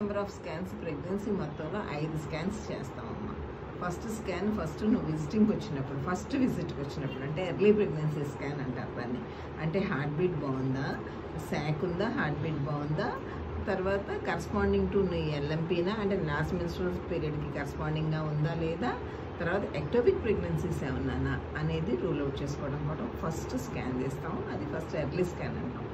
Number of scans pregnancy మొత్తంలో 5 scans చేస్తామమ్మా. First scan నువ్వు విజిటింగ్కి వచ్చినప్పుడు, ఫస్ట్ విజిట్కి వచ్చినప్పుడు అంటే ఎర్లీ ప్రెగ్నెన్సీ స్కాన్ అంటారు దాన్ని. అంటే హార్ట్ బీట్ బాగుందా, శాక్ ఉందా, హార్ట్ బీట్ బాగుందా, తర్వాత కరస్పాండింగ్ టు నీ ఎల్ఎంపీనా అంటే లాస్ట్ మెన్స్ట్రువల్ పీరియడ్కి కరస్పాండింగ్గా ఉందా లేదా, తర్వాత ఎక్టోపిక్ ప్రెగ్నెన్సీస్ ఏమన్నా అనేది రూల్ అవుట్ చేసుకోవడం కోసం ఫస్ట్ స్కాన్ చేస్తాం. అది ఫస్ట్ ఎర్లీ స్కాన్ అంటాం.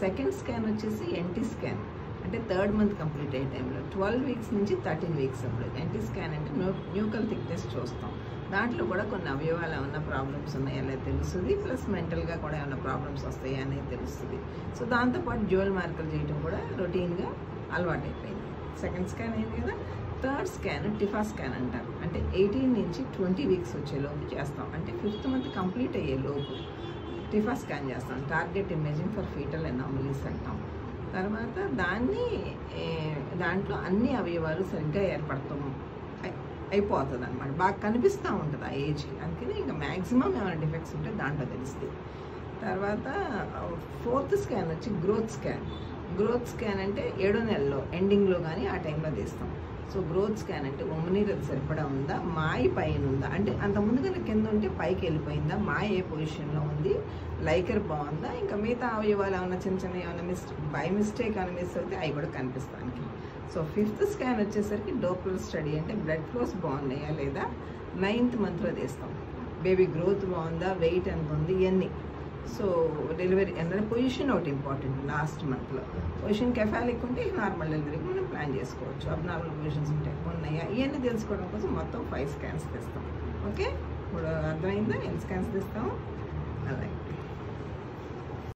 సెకండ్ స్కాన్ వచ్చేసి ఎన్టీ స్కాన్ అంటే 3rd మంత్ కంప్లీట్ అయ్యే టైంలో 12 వీక్స్ నుంచి 13 వీక్స్ అప్పుడు ఎన్టీ స్కాన్ అంటే న్యూకల్ థిక్నెస్ చూస్తాం. దాంట్లో కూడా కొన్ని అవయవాలు ఏమన్నా ప్రాబ్లమ్స్ ఉన్నాయా అనేది తెలుస్తుంది, ప్లస్ మెంటల్గా కూడా ఏమైనా ప్రాబ్లమ్స్ వస్తాయా అనేది తెలుస్తుంది. సో దాంతోపాటు జ్యువెల్ మార్కర్ చేయడం కూడా రొటీన్గా అలవాటు అయిపోయింది. సెకండ్ స్కాన్ అయింది కదా. థర్డ్ స్కాన్ టిఫా స్కాన్ అంటారు. అంటే 18 నుంచి 20 వీక్స్ వచ్చేలోపు చేస్తాం. అంటే 5th మంత్ కంప్లీట్ అయ్యే లోపు టిఫా స్కాన్ చేస్తాం. Target imaging for fetal anomalies అంటాం. తర్వాత దాంట్లో అన్ని అవయవాలు సరిగ్గా ఏర్పడతాం అయిపోతుంది అనమాట. బాగా కనిపిస్తూ ఉంటుంది ఆ ఏజ్కి. అందుకని ఇంకా మ్యాక్సిమం ఏమైనా డిఫెక్ట్స్ ఉంటే దాంట్లో తెలుస్తుంది. తర్వాత 4th స్కాన్ వచ్చి గ్రోత్ స్కాన్. గ్రోత్ స్కాన్ అంటే 7వ నెలలో ఎండింగ్లో కానీ ఆ టైంలో తీస్తాం. సో గ్రోత్ స్కాన్ అంటే ఉమ్మనీరు అది సరిపడా ఉందా, మాయ పైన ఉందా అంటే అంతకుముందు కన్నా కింద ఉంటే పైకి వెళ్ళిపోయిందా, మాయ ఏ పొజిషన్లో ఉంది, లైకర్ బాగుందా, ఇంకా మిగతా అవయవాలు ఏమన్నా చిన్న చిన్న ఏమైనా బై మిస్టేక్ అని మిస్ అయితే అవి కూడా కనిపిస్తానికి. సో 5th స్కాన్ వచ్చేసరికి డోప్లర్ స్టడీ అంటే బ్లడ్ ఫ్లోస్ బాగున్నాయా లేదా 9th మంత్లో తీస్తాం. బేబీ గ్రోత్ బాగుందా, వెయిట్ ఎంత ఉంది, ఇవన్నీ. సో డెలివరీ అంటే పొజిషన్ ఒకటి ఇంపార్టెంట్. లాస్ట్ మంత్లో పొజిషన్ కెఫాలిక్ ఉంటే నార్మల్ డెలివరీకి మనం ప్లాన్ చేసుకోవచ్చు. అబ్నార్మల్ పొజిషన్స్ ఉంటే ఉన్నాయా ఇవన్నీ తెలుసుకోవడం కోసం మొత్తం 5 స్కాన్స్ తెస్తాం. ఓకే, ఇప్పుడు అర్థమైందా ఎన్ని స్కాన్స్ తెస్తాం అలాగే.